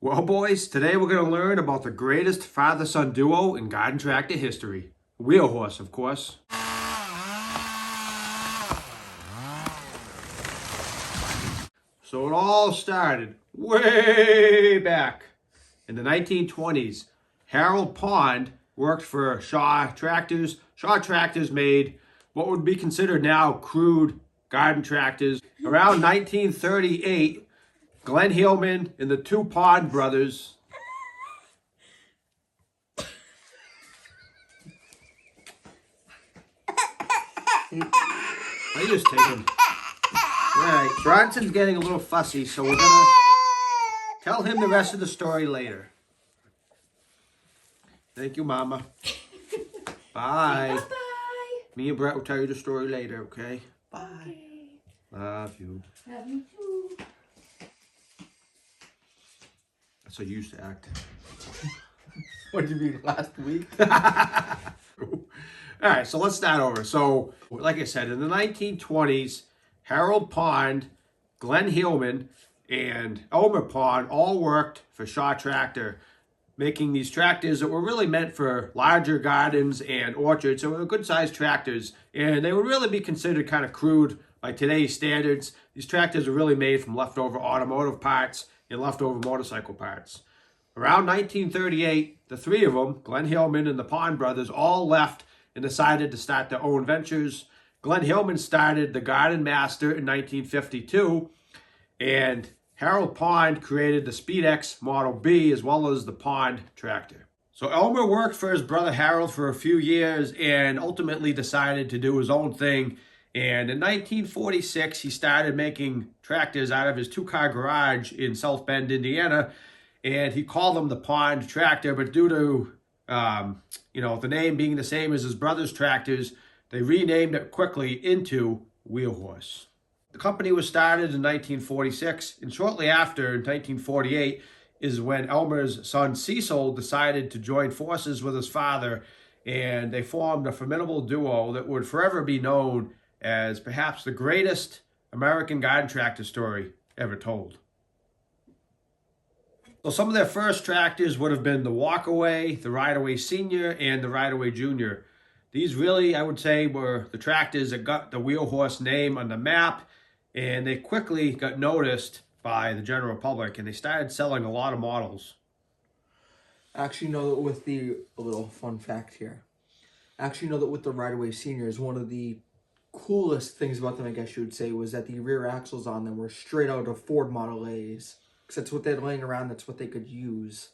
Well, boys, today we're going to learn about the greatest father-son duo in garden tractor history. Wheelhorse, of course. So it all started way back in the 1920s. Harold Pond worked for Shaw Tractors. Shaw Tractors made what would be considered now crude garden tractors. Around 1938, Glenn Hillman and the two Pond brothers I just take him. Alright, Bronson's getting a little fussy, so we're gonna tell him the rest of the story later. Thank you, Mama. Bye. Bye-bye. Me and Brett will tell you the story later, okay? Bye. Okay. Love you. Love you too. That's how you used to act. What did you mean, last week? All right, so let's start over. So, like I said, in the 1920s, Harold Pond, Glenn Hillman, and Elmer Pond all worked for Shaw Tractor, making these tractors that were really meant for larger gardens and orchards. So they were good-sized tractors, and they would really be considered kind of crude by today's standards. These tractors were really made from leftover automotive parts and leftover motorcycle parts. Around 1938, the three of them, Glenn Hillman and the Pond brothers, all left and decided to start their own ventures. Glenn Hillman started the Garden Master in 1952, and Harold Pond created the SpeedX Model B as well as the Pond tractor. So Elmer worked for his brother Harold for a few years and ultimately decided to do his own thing. And in 1946, he started making tractors out of his two-car garage in South Bend, Indiana, and he called them the Pond tractor, but due to the name being the same as his brother's tractors, they renamed it quickly into Wheelhorse. The company was started in 1946, and shortly after, in 1948, is when Elmer's son Cecil decided to join forces with his father, and they formed a formidable duo that would forever be known as perhaps the greatest American garden tractor story ever told. So some of their first tractors would have been the Walkaway, the Rideaway Senior, and the Rideaway Junior. These really, I would say, were the tractors that got the Wheelhorse name on the map, and they quickly got noticed by the general public, and they started selling a lot of models. Actually, know that with a little fun fact here. Actually, know that with the Rideaway Seniors, one of the coolest things about them, I guess you would say, was that the rear axles on them were straight out of Ford Model A's. Because that's what they had laying around, that's what they could use.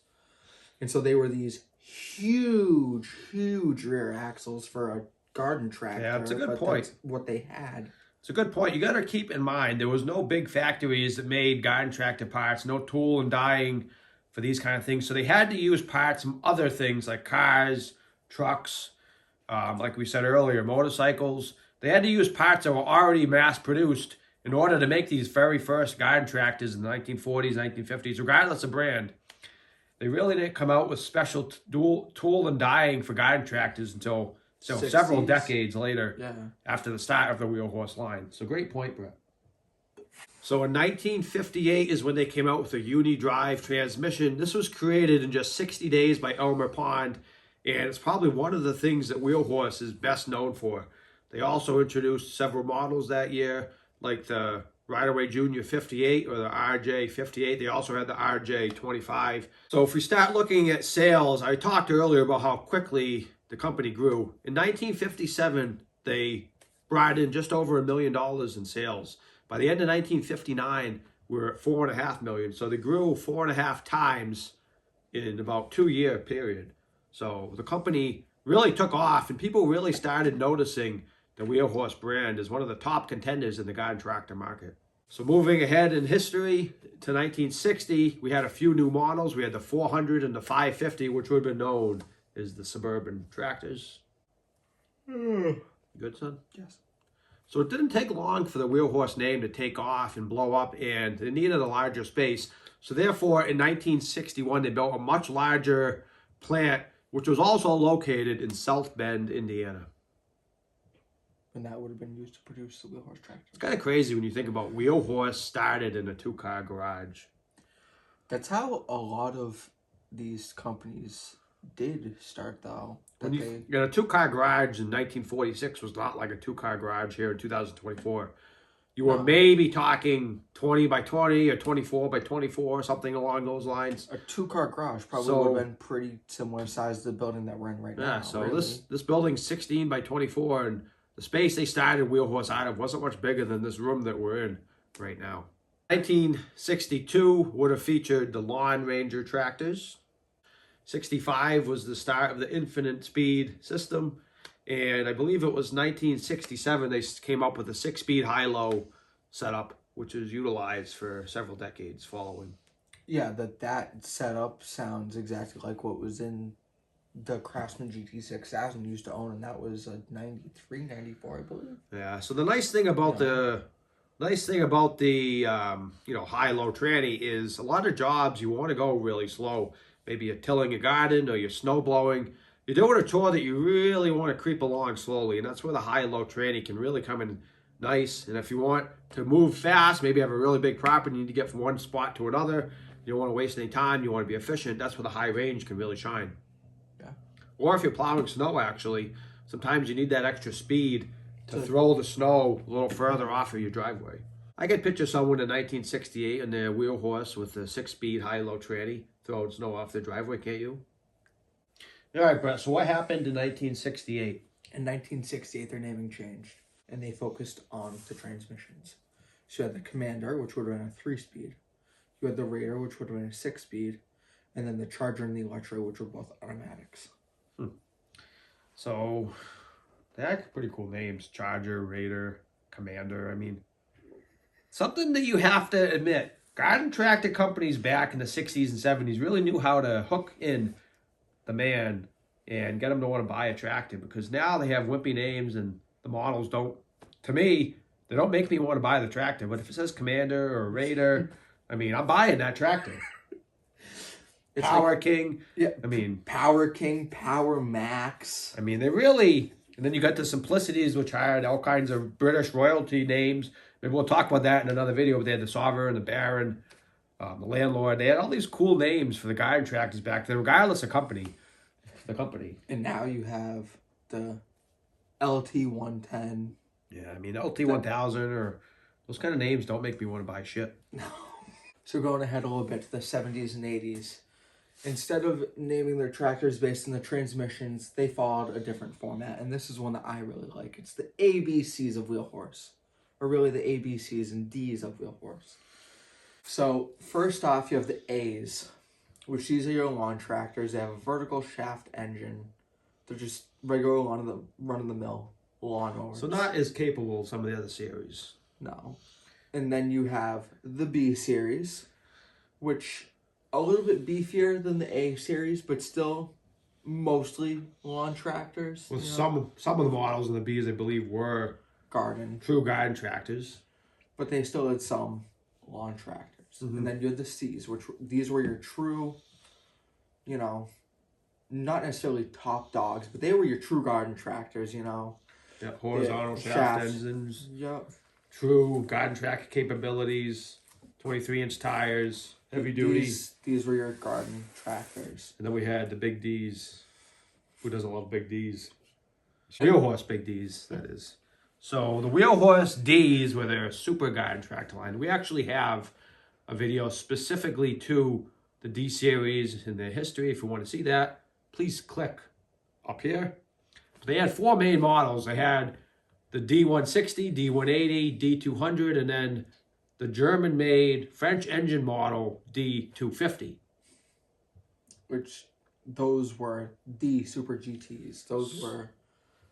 And so they were these huge rear axles for a garden tractor. Yeah, it's a good point. That's what they had. It's a good point. You got to keep in mind, there was no big factories that made garden tractor parts, no tool and dyeing for these kind of things. So they had to use parts from other things like cars, trucks, like we said earlier, motorcycles. They had to use parts that were already mass produced in order to make these very first garden tractors in the 1940s, 1950s, regardless of brand. They really didn't come out with special tool and dyeing for garden tractors until several decades later, after the start of the Wheelhorse line. So great point, Brett. So in 1958 is when they came out with a uni-drive transmission. This was created in just 60 days by Elmer Pond, and it's probably one of the things that Wheelhorse is best known for. They also introduced several models that year, like the Rideaway Junior 58 or the RJ 58. They also had the RJ 25. So if we start looking at sales, I talked earlier about how quickly the company grew. In 1957, they brought in just over $1 million in sales. By the end of 1959, we're at $4.5 million. So they grew 4.5 times in about 2-year period. So the company really took off, and people really started noticing the Wheelhorse brand is one of the top contenders in the garden tractor market. So moving ahead in history to 1960, we had a few new models. We had the 400 and the 550, which would have been known as the suburban tractors. Good, son? Yes. So it didn't take long for the Wheelhorse name to take off and blow up, and they needed a larger space. So therefore, in 1961, they built a much larger plant, which was also located in South Bend, Indiana. And that would have been used to produce the Wheelhorse tractor. It's kind of crazy when you think about Wheelhorse started in a two-car garage. That's how a lot of these companies did start, though. When That you they get a two-car garage in 1946 was not like a two-car garage here in 2024. You were No. maybe talking 20 by 20 or 24 by 24, something along those lines. A two-car garage probably So- would have been pretty similar size to the building that we're in right Yeah, now. so really. this building's 16 by 24, and the space they started Wheelhorse out of wasn't much bigger than this room that we're in right now. 1962 would have featured the Lawn Ranger tractors. 65 was the start of the infinite speed system, and I believe it was 1967 they came up with a 6-speed high-low setup, which is utilized for several decades following. Yeah, that setup sounds exactly like what was in the Craftsman GT6000 used to own, and that was a 93, 94, I believe. Yeah, so the nice thing about the high-low tranny is a lot of jobs you want to go really slow. Maybe you're tilling a garden or you're snow blowing. You're doing a chore that you really want to creep along slowly, and that's where the high-low tranny can really come in nice. And if you want to move fast, maybe you have a really big property, you need to get from one spot to another, you don't want to waste any time, you want to be efficient, that's where the high range can really shine. Yeah. Or if you're plowing snow, actually, sometimes you need that extra speed to throw the snow a little further off of your driveway. I can picture someone in 1968 in their Wheelhorse with a 6-speed high-low tranny throwing snow off their driveway, can't you? All right, Brett, so what happened in 1968? In 1968, their naming changed, and they focused on the transmissions. So you had the Commander, which would have been a 3-speed. You had the Raider, which would have been a 6-speed. And then the Charger and the Electro, which were both automatics. So, they're pretty cool names. Charger, Raider, Commander. I mean, something that you have to admit, garden tractor companies back in the 60s and 70s really knew how to hook in the man and get them to want to buy a tractor, because now they have wimpy names and the models don't, to me, they don't make me want to buy the tractor. But if it says Commander or Raider, I mean, I'm buying that tractor. It's PowerKing. Yeah. I mean, PowerKing, Power Max. I mean, they really, and then you got the Simplicities, which had all kinds of British royalty names. Maybe we'll talk about that in another video, but they had the Sovereign, the Baron, the Landlord. They had all these cool names for the garden tractors back then, regardless of the company. And now you have the LT110. Yeah, I mean, LT1000 or those kind of names don't make me want to buy shit. No. So going ahead a little bit to the 70s and 80s. Instead of naming their tractors based on the transmissions, they followed a different format. And this is one that I really like. It's the ABCs of Wheelhorse. Or really the ABCs and Ds of Wheelhorse. So first off, you have the A's, which these are your lawn tractors. They have a vertical shaft engine. They're just regular run-of-the-mill lawnmowers. So not as capable as some of the other series. No. And then you have the B series, which a little bit beefier than the A series, but still mostly lawn tractors. Well, some of the models in the Bs, I believe, were garden, true garden tractors, but they still had some lawn tractors. Mm-hmm. And then you had the C's, which these were your true, not necessarily top dogs, but they were your true garden tractors. Yeah, horizontal shaft shafts. engines. Yep. True garden tractor capabilities, 23-inch tires, heavy duty. These were your garden tractors. And then we had the big Ds. Who doesn't love big Ds? Wheelhorse big Ds, that is. So the Wheelhorse Ds were their super garden tractor line. We actually have a video specifically to the D series and their history. If you want to see that, please click up here. They had 4 main models. They had the D160, D180, D200, and then the German-made French engine model D250. Which those were the Super GTs. Those were...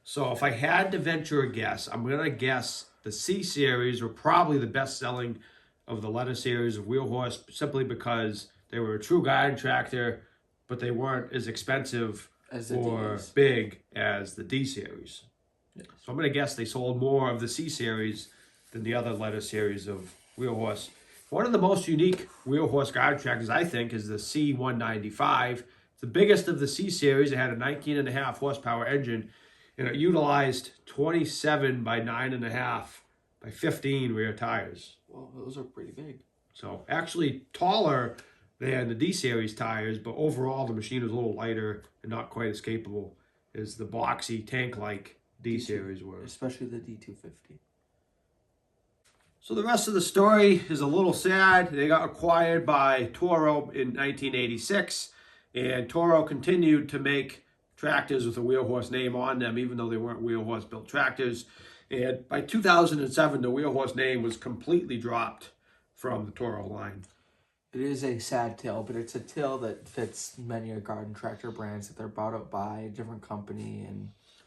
So if I had to venture a guess, I'm going to guess the C series were probably the best-selling of the letter series of Wheelhorse, simply because they were a true garden tractor, but they weren't as expensive or big as the D series. Yes. So I'm going to guess they sold more of the C series than the other letter series of Wheelhorse. One of the most unique Wheelhorse garden tractors, I think, is the C195. It's the biggest of the C series. It had a 19.5 horsepower engine, and it utilized 27 by 9.5 by 15 rear tires. Well, those are pretty big. So actually taller than the D-Series tires, but overall the machine is a little lighter and not quite as capable as the boxy, tank-like D-Series were. Especially the D250. So the rest of the story is a little sad. They got acquired by Toro in 1986, and Toro continued to make tractors with a Wheelhorse name on them, even though they weren't Wheelhorse built tractors. And by 2007, the Wheelhorse name was completely dropped from the Toro line. It is a sad tale, but it's a tale that fits many garden tractor brands that they're bought up by a different company.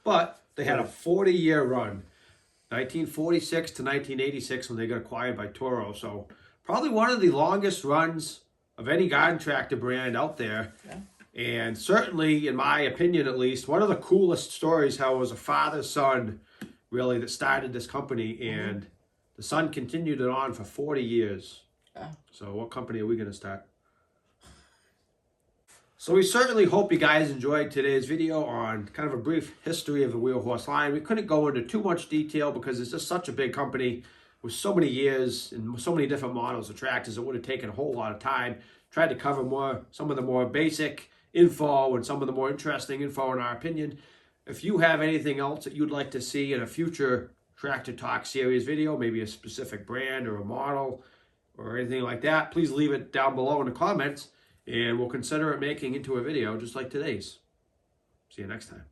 But they had a 40-year run, 1946 to 1986, when they got acquired by Toro. So probably one of the longest runs of any garden tractor brand out there. Yeah. And certainly, in my opinion at least, one of the coolest stories how it was a father-son really that started this company, and the son continued it on for 40 years. Yeah. So what company are we going to start? So we certainly hope you guys enjoyed today's video on kind of a brief history of the Wheelhorse line. We couldn't go into too much detail because it's just such a big company with so many years and so many different models of tractors. It would have taken a whole lot of time. Tried to cover some of the more basic info and some of the more interesting info in our opinion. If you have anything else that you'd like to see in a future Tractor Talk series video, maybe a specific brand or a model or anything like that, please leave it down below in the comments, and we'll consider it making into a video just like today's. See you next time.